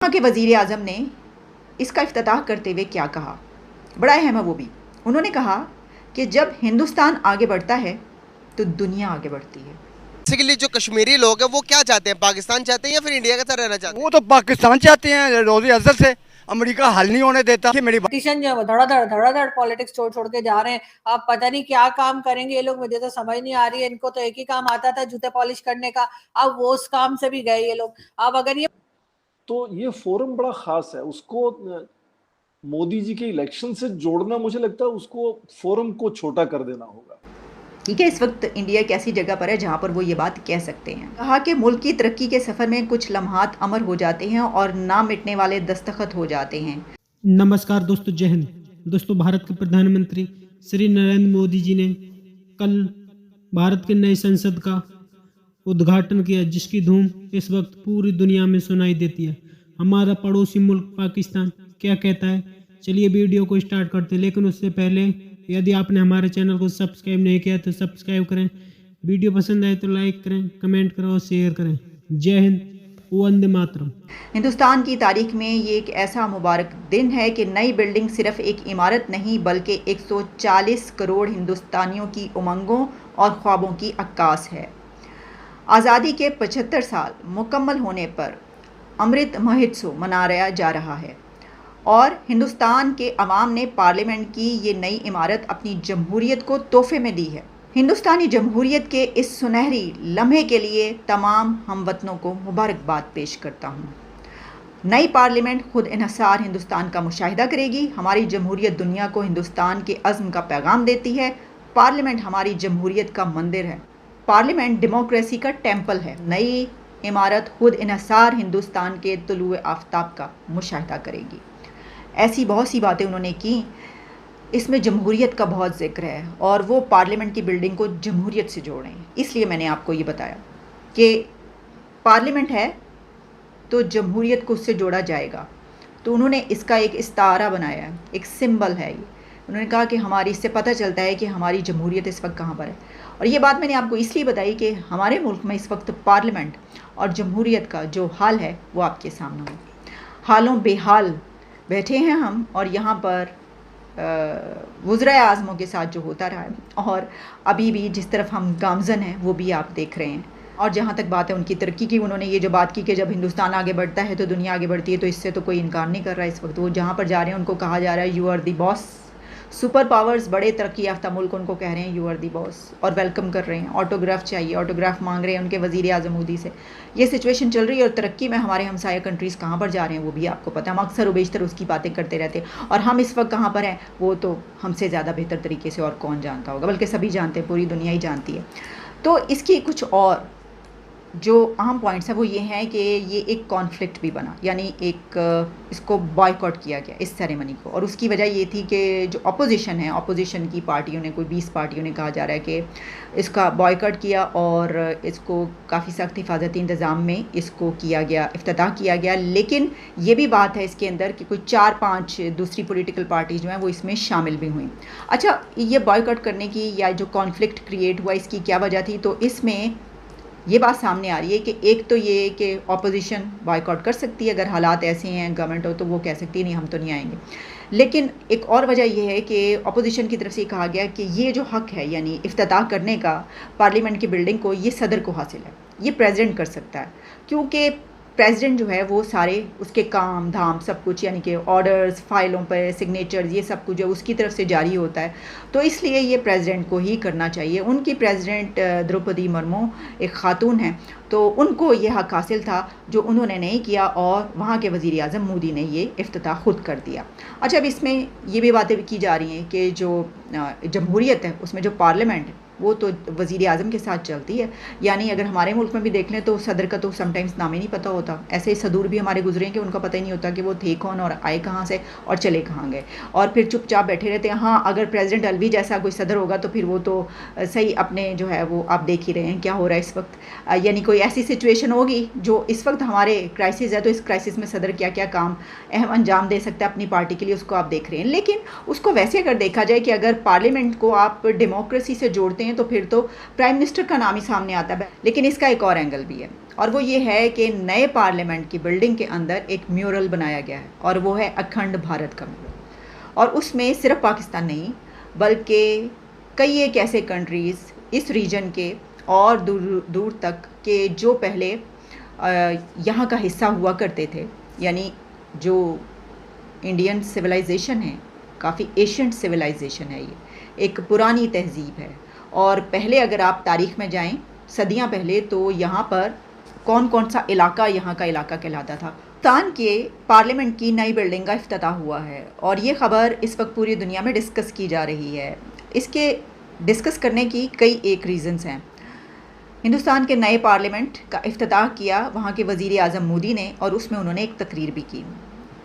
वहाँ के वज़ीर आज़म ने इसका इफ्तिताह करते हुए क्या कहा, बड़ा अहम है वो भी। उन्होंने कहा कि जब हिंदुस्तान आगे बढ़ता है तो दुनिया आगे बढ़ती है। बेसिकली जो कश्मीरी लोग हैं वो क्या चाहते हैं, पाकिस्तान चाहते हैं या फिर इंडिया के साथ रहना चाहते हैं? वो तो पाकिस्तान चाहते हैं रोज़ी अज़ल से, अमेरिका हल नहीं होने देता। कि मेरी पॉलिटिशियन जो है वो धड़ाधड़ पॉलिटिक्स छोड़ छोड़ के जा रहे हैं। आप पता नहीं क्या काम करेंगे ये लोग, मुझे तो समझ नहीं आ रही है। इनको तो एक ही काम आता था, जूते पॉलिश करने का। अब वो उस काम से भी गए ये लोग। अब अगर ये तो ये फोरम बड़ा खास है, उसको मोदी जी के इलेक्शन से जोड़ना, मुझे लगता है उसको फोरम को छोटा कर देना होगा। ठीक है, इस वक्त इंडिया एक ऐसी जगह पर है जहाँ पर वो ये बात कह सकते हैं। कहा कि मुल्क की तरक्की के सफ़र में कुछ लम्हात अमर हो जाते हैं और ना मिटने वाले दस्तखत हो जाते हैं। नमस्कार दोस्तों, जय हिंद। दोस्तों, भारत के प्रधानमंत्री श्री नरेंद्र मोदी जी ने कल भारत के नए संसद का उद्घाटन किया, जिसकी धूम इस वक्त पूरी दुनिया में सुनाई देती है। हमारा पड़ोसी मुल्क पाकिस्तान क्या कहता है, चलिए वीडियो को स्टार्ट करते हैं। लेकिन उससे पहले यदि आपने हमारे चैनल को सब्सक्राइब नहीं किया तो सब्सक्राइब करें, वीडियो पसंद आए तो लाइक करें, कमेंट करें और शेयर करें। जय हिंद, वंदे मातरम। हिंदुस्तान की तारीख में ये एक ऐसा मुबारक दिन है कि नई बिल्डिंग सिर्फ एक इमारत नहीं बल्कि 140 करोड़ हिंदुस्तानियों की उमंगों और ख्वाबों की अक्कास है। आज़ादी के 75 साल मुकम्मल होने पर अमृत महोत्सव मनाया जा रहा है और हिंदुस्तान के अवाम ने पार्लियामेंट की ये नई इमारत अपनी जमहूरियत को तोहफे में दी है। हिंदुस्तानी जमहूरियत के इस सुनहरी लम्हे के लिए तमाम हमवतनों को मुबारकबाद पेश करता हूँ। नई पार्लियामेंट खुद इन्हसार हिंदुस्तान का मुशाहिदा करेगी। हमारी जमहूरियत दुनिया को हिंदुस्तान के अज़्म का पैगाम देती है। पार्लियामेंट हमारी जमहूरियत का मंदिर है। पार्लियामेंट डेमोक्रेसी का टेम्पल है। नई इमारत खुद इन्हसार हिंदुस्तान के तुलुए आफ्ताब का मुशाहिदा करेगी। ऐसी बहुत सी बातें उन्होंने की, इसमें जमहूरियत का बहुत ज़िक्र है और वो पार्लियामेंट की बिल्डिंग को जमहूरियत से जोड़ें। इसलिए मैंने आपको ये बताया कि पार्लियामेंट है तो जमहूरियत को उससे जोड़ा जाएगा। तो उन्होंने इसका एक इस्तारा बनाया है, एक सिंबल है ये। उन्होंने कहा कि हमारी इससे पता चलता है कि हमारी जमहूरियत इस वक्त कहाँ पर है। और ये बात मैंने आपको इसलिए बताई कि हमारे मुल्क में इस वक्त पार्लियामेंट और जमहूरियत का जो हाल है वो आपके सामने हो। हालों बेहाल बैठे हैं हम और यहाँ पर वज़राए आज़मों के साथ जो होता रहा है और अभी भी जिस तरफ हम गामज़न हैं वो भी आप देख रहे हैं। और जहाँ तक बात है उनकी तरक्की की, उन्होंने ये जो बात की कि जब हिंदुस्तान आगे बढ़ता है तो दुनिया आगे बढ़ती है, तो इससे तो कोई इनकार नहीं कर रहा है। इस वक्त वो जहाँ पर जा रहे हैं उनको कहा जा रहा है you are the boss. Super powers, बड़े तरक्की याफ्ता मुल्क उनको कह रहे हैं यू आर दी बॉस और वेलकम कर रहे हैं। ऑटोग्राफ चाहिए, ऑटोग्राफ मांग रहे हैं उनके वज़ीर आज़म मोदी से। ये सिचुएशन चल रही है और तरक्की में हमारे हमसाया कंट्रीज़ कहाँ पर जा रहे हैं वो भी आपको पता है। हम अक्सर बेशतर उसकी बातें करते रहते हैं और हम इस वक्त कहाँ पर हैं वो तो हमसे ज़्यादा बेहतर तरीके से और कौन जानता होगा, बल्कि सभी जानते हैं, पूरी दुनिया ही जानती है। तो इसकी कुछ और जो अहम पॉइंट्स हैं वो ये हैं कि ये एक कॉन्फ्लिक्ट भी बना, यानी एक इसको बॉयकॉट किया गया इस सेरेमनी को। और उसकी वजह ये थी कि जो अपोजिशन है, अपोजिशन की पार्टियों ने, कोई 20 पार्टियों ने कहा जा रहा है कि इसका बॉयकॉट किया और इसको काफ़ी सख्त हिफाजती इंतज़ाम में इसको किया गया, इफ्तिताह किया गया। लेकिन ये भी बात है इसके अंदर कि कोई 4-5 दूसरी पॉलिटिकल पार्टीज़ जो हैं वो इसमें शामिल भी हुई। अच्छा, ये बॉयकॉट करने की या जो कॉन्फ्लिक्ट क्रिएट हुआ इसकी क्या वजह थी, तो इसमें ये बात सामने आ रही है कि एक तो ये कि ऑपोजिशन बॉयकॉट कर सकती है, अगर हालात ऐसे हैं गवर्नमेंट हो तो वो कह सकती है नहीं हम तो नहीं आएंगे। लेकिन एक और वजह यह है कि अपोजिशन की तरफ से कहा गया कि ये जो हक़ है यानी इफ्तिताह करने का पार्लियामेंट की बिल्डिंग को, ये सदर को हासिल है, ये प्रेसिडेंट कर सकता है, क्योंकि प्रेसिडेंट जो है वो सारे उसके काम धाम सब कुछ यानी कि ऑर्डर्स, फाइलों पर सिग्नेचर्स, ये सब कुछ जो उसकी तरफ से जारी होता है, तो इसलिए ये प्रेसिडेंट को ही करना चाहिए। उनकी प्रेसिडेंट द्रौपदी मुर्मू एक ख़ातून हैं, तो उनको ये हक़ हासिल था जो उन्होंने नहीं किया और वहाँ के वज़ीर आज़म मोदी ने ये इफ्तिताह खुद कर दिया। अच्छा, अब इसमें ये भी बातें की जा रही हैं कि जो जमहूरियत है उसमें जो पार्लियामेंट है वो तो वज़ीर आज़म के साथ चलती है। यानी अगर हमारे मुल्क में भी देख लें तो सदर का तो समटाइम्स नाम ही नहीं पता होता। ऐसे ही सदूर भी हमारे गुजरे हैं कि उनका पता ही नहीं होता कि वो थे कौन और आए कहाँ से और चले कहाँ गए, और फिर चुपचाप बैठे रहते हैं। हाँ, अगर प्रेसिडेंट अलवी जैसा कोई सदर होगा तो फिर वो तो सही अपने जो है वो आप देख ही रहे हैं क्या हो रहा है इस वक्त। यानी कोई ऐसी सिचुएशन होगी जो इस वक्त हमारे क्राइसिस है, तो इस क्राइसिस में सदर क्या क्या काम अहम अंजाम दे सकता है अपनी पार्टी के लिए, उसको आप देख रहे हैं। लेकिन उसको वैसे अगर देखा जाए कि अगर पार्लियामेंट को आप डेमोक्रेसी से जोड़ते हैं हैं तो फिर तो प्राइम मिनिस्टर का नाम ही सामने आता है। लेकिन इसका एक और एंगल भी है, और वो ये है कि नए पार्लियामेंट की बिल्डिंग के अंदर एक म्यूरल बनाया गया है, और वो है अखंड भारत का म्यूरल। और उसमें सिर्फ पाकिस्तान नहीं बल्कि कई एक ऐसे कंट्रीज़ इस रीजन के और दूर दूर तक के जो पहले यहाँ का हिस्सा हुआ करते थे, यानी जो इंडियन सिविलाइजेशन है, काफ़ी एशियंट सिविलाइजेशन है, ये एक पुरानी तहज़ीब है। और पहले अगर आप तारीख़ में जाएं सदियां पहले, तो यहाँ पर कौन कौन सा इलाका यहाँ का इलाका कहलाता था। पाकिस्तान के पार्लियामेंट की नई बिल्डिंग का इफ्तिताह हुआ है और ये ख़बर इस वक्त पूरी दुनिया में डिस्कस की जा रही है। इसके डिस्कस करने की कई एक रीज़न्स हैं। हिंदुस्तान के नए पार्लियामेंट का इफ्तिताह किया वहाँ के वज़ीर आज़म मोदी ने, और उसमें उन्होंने एक तकरीर भी की।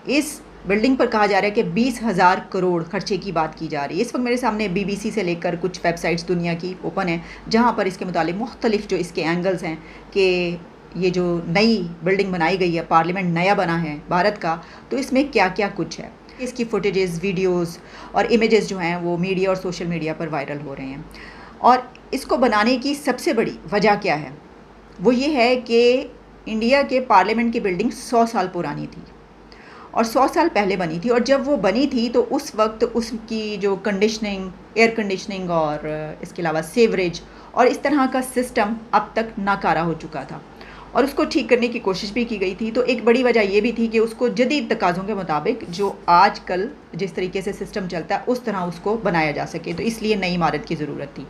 इस बिल्डिंग पर कहा जा रहा है कि 20,000 करोड़ खर्चे की बात की जा रही है। इस वक्त मेरे सामने BBC से लेकर कुछ वेबसाइट्स दुनिया की ओपन है, जहाँ पर इसके मुतालिक मुख्तलिफ जो इसके एंगल्स हैं कि ये जो नई बिल्डिंग बनाई गई है, पार्लियामेंट नया बना है भारत का, तो इसमें क्या क्या कुछ है। इसकी फुटेजेस, वीडियोस और इमेजेस जो हैं वो मीडिया और सोशल मीडिया पर वायरल हो रहे हैं। और इसको बनाने की सबसे बड़ी वजह क्या है, वो ये है कि इंडिया के पार्लियामेंट की बिल्डिंग 100 साल पुरानी थी और 100 साल पहले बनी थी। और जब वो बनी थी तो उस वक्त उसकी जो कंडीशनिंग, एयर कंडीशनिंग और इसके अलावा सीवरेज और इस तरह का सिस्टम अब तक नाकारा हो चुका था, और उसको ठीक करने की कोशिश भी की गई थी। तो एक बड़ी वजह ये भी थी कि उसको जदीद तकाज़ों के मुताबिक जो आजकल जिस तरीके से सिस्टम चलता है उस तरह उसको बनाया जा सके, तो इसलिए नई इमारत की ज़रूरत थी।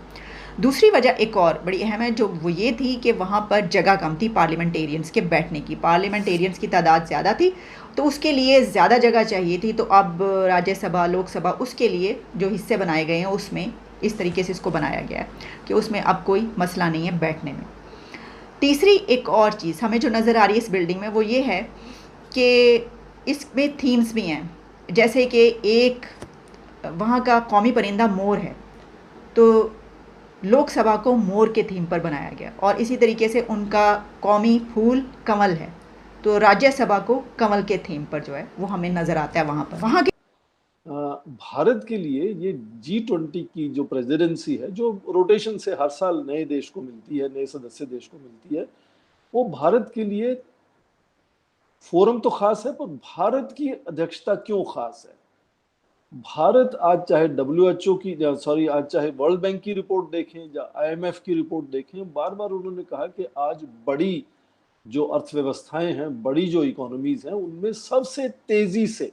दूसरी वजह एक और बड़ी अहम है, जो वो ये थी कि वहाँ पर जगह कम थी पार्लियामेंटेरियंस के बैठने की। पार्लियामेंटेरियंस की तादाद ज़्यादा थी तो उसके लिए ज़्यादा जगह चाहिए थी। तो अब राज्यसभा, लोकसभा, उसके लिए जो हिस्से बनाए गए हैं उसमें इस तरीके से इसको बनाया गया है कि उसमें अब कोई मसला नहीं है बैठने में। तीसरी एक और चीज़ हमें जो नज़र आ रही है इस बिल्डिंग में, वो ये है कि इसमें थीम्स भी हैं, जैसे कि एक वहाँ का कौमी परिंदा मोर है, तो लोकसभा को मोर के थीम पर बनाया गया, और इसी तरीके से उनका कौमी फूल कमल है, तो राज्यसभा को कमल के थीम पर जो है वो हमें नज़र आता है वहाँ पर। वहाँ के भारत के लिए ये G20 की जो प्रेसिडेंसी है, जो रोटेशन से हर साल नए देश को मिलती है, नए सदस्य देश को मिलती है, वो भारत के लिए फोरम तो खास है, पर भारत की अध्यक्षता क्यों खास है। भारत आज चाहे WHO की आज चाहे वर्ल्ड बैंक की रिपोर्ट देखें या IMF की रिपोर्ट देखें, बार बार उन्होंने कहा कि आज बड़ी जो अर्थव्यवस्थाएं हैं, बड़ी जो इकोनॉमीज हैं, उनमें सबसे तेजी से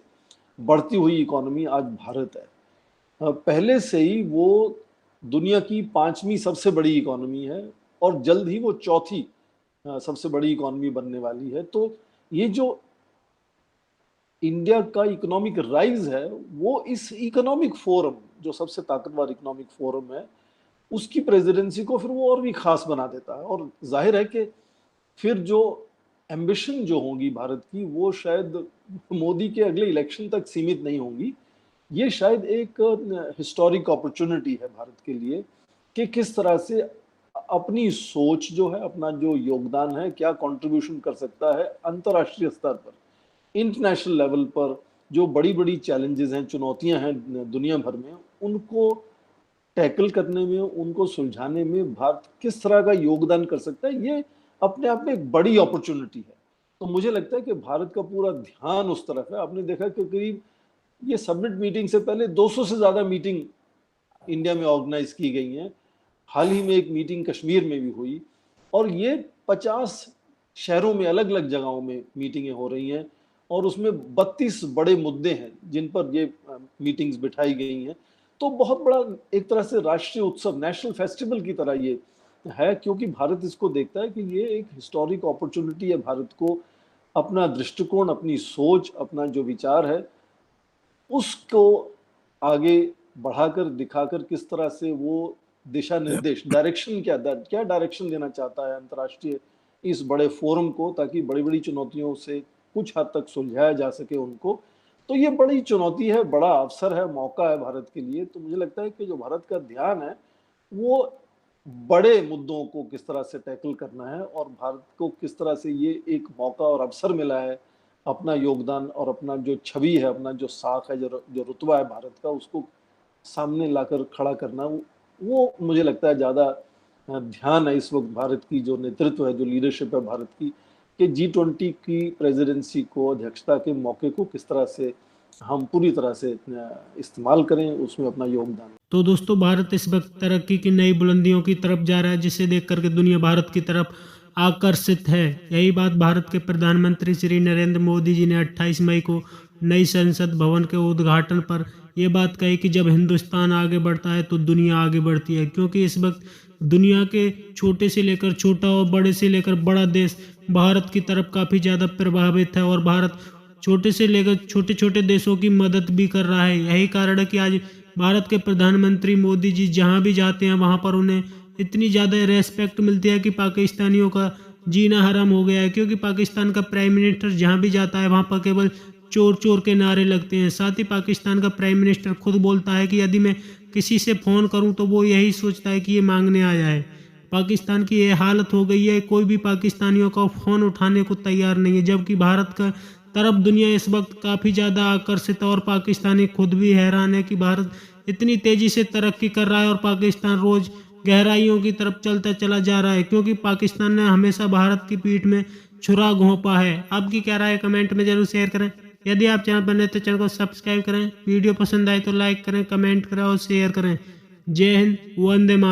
बढ़ती हुई इकोनॉमी आज भारत है। पहले से ही वो दुनिया की 5वीं सबसे बड़ी इकोनॉमी है और जल्द ही वो 4थी सबसे बड़ी इकोनॉमी बनने वाली है। तो ये जो इंडिया का इकोनॉमिक राइज है, वो इस इकोनॉमिक फोरम, जो सबसे ताकतवर इकोनॉमिक फोरम है, उसकी प्रेसिडेंसी को फिर वो और भी खास बना देता है। और जाहिर है कि फिर जो एम्बिशन जो होंगी भारत की, वो शायद मोदी के अगले इलेक्शन तक सीमित नहीं होंगी। ये शायद एक हिस्टोरिक अपॉर्चुनिटी है भारत के लिए कि किस तरह से अपनी सोच जो है, अपना जो योगदान है, क्या कंट्रीब्यूशन कर सकता है अंतर्राष्ट्रीय स्तर पर, इंटरनेशनल लेवल पर। जो बड़ी बड़ी चैलेंजेस हैं, चुनौतियां हैं दुनिया भर में, उनको टैकल करने में, उनको सुलझाने में भारत किस तरह का योगदान कर सकता है, ये अपने आप में एक बड़ी अपॉर्चुनिटी है। तो मुझे लगता है कि भारत का पूरा ध्यान उस तरफ है। आपने देखा कि करीब ये समिट मीटिंग से पहले 200 से ज़्यादा मीटिंग इंडिया में ऑर्गेनाइज की गई हैं। हाल ही में एक मीटिंग कश्मीर में भी हुई, और ये 50 शहरों में, अलग अलग जगहों में मीटिंगें हो रही हैं, और उसमें 32 बड़े मुद्दे हैं जिन पर ये मीटिंग्स बिठाई गई हैं। तो बहुत बड़ा एक तरह से राष्ट्रीय उत्सव, नेशनल फेस्टिवल की तरह ये है, क्योंकि भारत इसको देखता है कि ये एक हिस्टोरिक अपॉर्चुनिटी है भारत को अपना दृष्टिकोण, अपनी सोच, अपना जो विचार है, उसको आगे बढ़ाकर दिखाकर किस तरह से वो दिशा निर्देश, डायरेक्शन क्या डायरेक्शन देना चाहता है अंतर्राष्ट्रीय इस बड़े फोरम को, ताकि बड़ी बड़ी चुनौतियों से कुछ हद तक सुलझाया जा सके उनको। तो ये बड़ी चुनौती है, बड़ा अवसर है, मौका है भारत के लिए। तो मुझे लगता है कि जो भारत का ध्यान है वो बड़े मुद्दों को किस तरह से टैकल करना है, और भारत को किस तरह से ये एक मौका और अवसर मिला है अपना योगदान और अपना जो छवि है, अपना जो साख है, जो रुतबा है भारत का, उसको सामने लाकर खड़ा करना, वो मुझे लगता है ज़्यादा ध्यान है इस वक्त भारत की जो नेतृत्व है, जो लीडरशिप है भारत की, कि G20 की प्रेसिडेंसी को, अध्यक्षता के मौके को किस तरह से हम पूरी तरह से इस्तेमाल करें, उसमें अपना योगदान। तो दोस्तों, भारत इस वक्त तरक्की की नई बुलंदियों की तरफ जा रहा है, जिसे देख करके दुनिया भारत की तरफ आकर्षित है। यही बात भारत के प्रधानमंत्री श्री नरेंद्र मोदी जी ने 28 मई को नई संसद भवन के उद्घाटन पर यह बात कही कि जब हिंदुस्तान आगे बढ़ता है तो दुनिया आगे बढ़ती है, क्योंकि इस वक्त दुनिया के छोटे से लेकर छोटा और बड़े से लेकर बड़ा देश भारत की तरफ काफ़ी ज़्यादा प्रभावित है, और भारत छोटे से लेकर छोटे छोटे देशों की मदद भी कर रहा है। यही कारण है कि आज भारत के प्रधानमंत्री मोदी जी जहां भी जाते हैं वहां पर उन्हें इतनी ज़्यादा रेस्पेक्ट मिलती है कि पाकिस्तानियों का जीना हराम हो गया है, क्योंकि पाकिस्तान का प्राइम मिनिस्टर जहां भी जाता है वहां पर केवल चोर चोर के नारे लगते हैं। साथ ही पाकिस्तान का प्राइम मिनिस्टर खुद बोलता है कि यदि मैं किसी से फ़ोन करूं तो वो यही सोचता है कि ये मांगने आया है। पाकिस्तान की ये हालत हो गई है, कोई भी पाकिस्तानियों का फ़ोन उठाने को तैयार नहीं है, जबकि भारत का तरफ दुनिया इस वक्त काफ़ी ज़्यादा आकर्षित है, और पाकिस्तानी खुद भी हैरान है कि भारत इतनी तेज़ी से तरक्की कर रहा है और पाकिस्तान रोज़ गहराइयों की तरफ चलता चला जा रहा है, क्योंकि पाकिस्तान ने हमेशा भारत की पीठ में छुरा घोंपा है। आपकी क्या राय है कमेंट में जरूर शेयर करें। यदि आप चैनल पर नए तो चैनल को सब्सक्राइब करें, वीडियो पसंद आए तो लाइक करें, कमेंट करें और शेयर करें। जय हिंद, वंदे मातरम।